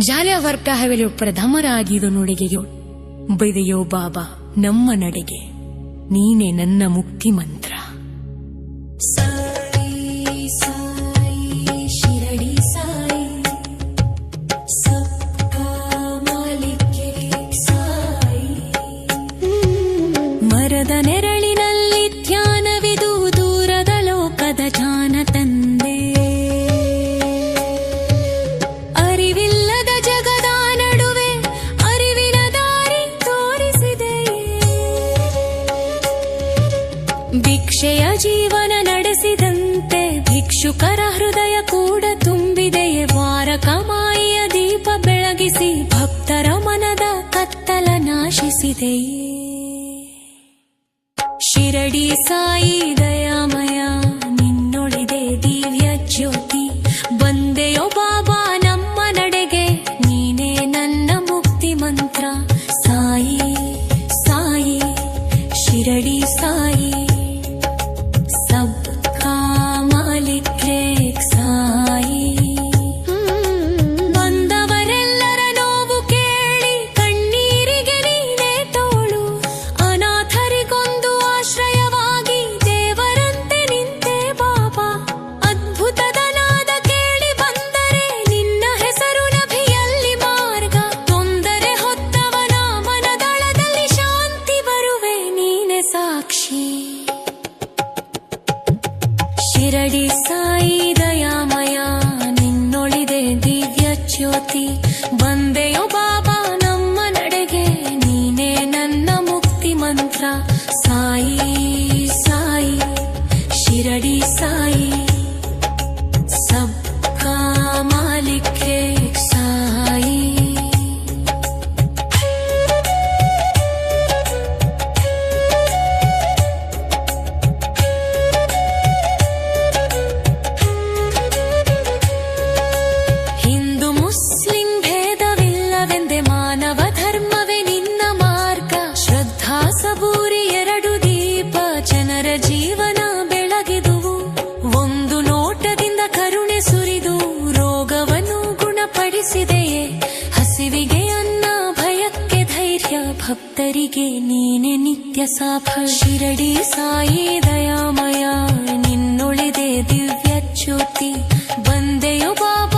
ಜಾಲಿಯಾವರ್ಕ ಹವೆಲೆಯೊಪ್ಪರ ಧಮರಾಗಿದು ನುಡಿಗೆಯೋ ಬೈದೆಯೋ ಬಾಬಾ ನಮ್ಮ ನಡೆಗೆ ನೀನೆ ನನ್ನ ಮುಕ್ತಿ ಮಂತ್ರ. ಮರದ ನೆರಳಿನಲ್ಲಿ ಧ್ಯಾನವಿದು ದೂರದ ಲೋಕದ ಜಾನ ತಂದೆ, ಅರಿವಿಲ್ಲದ ಜಗದ ನಡುವೆ ಅರಿವಿನ ದಾರಿ ತೋರಿಸಿದೆ. ಭಿಕ್ಷೆಯ ಜೀವನ ನಡೆಸಿದಂತೆ ಭಿಕ್ಷುಕರ ಹೃದಯ ಕೂಡ ತುಂಬಿದೆಯೇ. ವಾರ ಕಮಾಯಿಯ ದೀಪ ಬೆಳಗಿಸಿ ಭಕ್ತರ ಮನದ ಕತ್ತಲ ನಾಶಿಸಿದೆಯೇ. ಶಿರಡಿ ಸಾಯಿ ದಯಾಮಯ ನಿನ್ನೊಳಿದೆ ದಿವ್ಯ ಜ್ಯೋತಿ, ಬಂದೆಯೋ ಬಾಬಾ ನಮ್ಮ ನಡೆಗೆ ನೀನೇ ನನ್ನ ಮುಕ್ತಿ ಮಂತ್ರ. ಸಾಯಿ ಸಾಯಿ ಶಿರಡಿ ಸಾಯಿ ಸಬ್ಕಾ ಮಾಲಿಕ್ ಏಕ್ ಸಾಯಿ. ಬಂದವರೆಲ್ಲರ ನೋವು ಕೇಳಿ ಕಣ್ಣೀರಿಗೆ ನೀನೇ ತೋಳು, ಅನಾಥರಿಗೊಂದು ಆಶ್ರಯವಾಗಿ ದೇವರಂತೆ ನಿಂತೆ ಬಾಬಾ. ಅದ್ಭುತದ ನಾದ ಕೇಳಿ ಬಂದರೆ ನಿನ್ನ ಹೆಸರು ನಭಿಯಲ್ಲಿ ಮಾರ್ಗ, ತೊಂದರೆ ಹೊತ್ತವನ ಮನದಳದಲ್ಲಿ ಶಾಂತಿ ಬರುವೆ ನೀನೆ ಸಾಕ್ಷಿ. ಶಿರಡಿ ಸಾಯಿ ದಯಾಮಯ ನಿನ್ನೊಳಿದೆ ದಿವ್ಯ ಜ್ಯೋತಿ, ಬಂದೆಯೋ ಬಾಬಾ ನಮ್ಮ ನಡೆಗೆ ನೀನೇ ನನ್ನ ಮುಕ್ತಿ ಮಂತ್ರ. ಸಾಯಿ ಸಾಯಿ ಶಿರಡಿ ಸಾಯಿ ಸಬ್ಕಾ ಮಾಲಿಕ್ ಏಕ್ ಸಾಯಿ. ಹಿಂದೂ ಮುಸ್ಲಿಂ ಭೇದವಿಲ್ಲವೆಂದೆ ಮಾನವ ಧರ್ಮವೇ ನಿನ್ನ ಮಾರ್ಗ. ಶ್ರದ್ಧಾ ಸಬೂರಿ ಎರಡು ದೀಪ ಜನರ ಜೀವನ ಬೆಳಗಿದುವು. ಒಂದು ನೋಟದಿಂದ ಕರುಣೆ ಸುರಿದು ರೋಗವನ್ನು ಗುಣಪಡಿಸಿದೆಯೇ. ಹಸಿವಿಗೆ ಅನ್ನ ಭಯಕ್ಕೆ ಧೈರ್ಯ ಭಕ್ತರಿಗೆ ನೀನೆ ನಿತ್ಯ ಸಾಫ. ಶಿರಡಿ ಸಾಯಿ ದಯಾಮಯ ನಿನ್ನೊಳಿದೆ ದಿವ್ಯ ಜ್ಯೋತಿ, ಬಂದೆಯೋ ಬಾಬಾ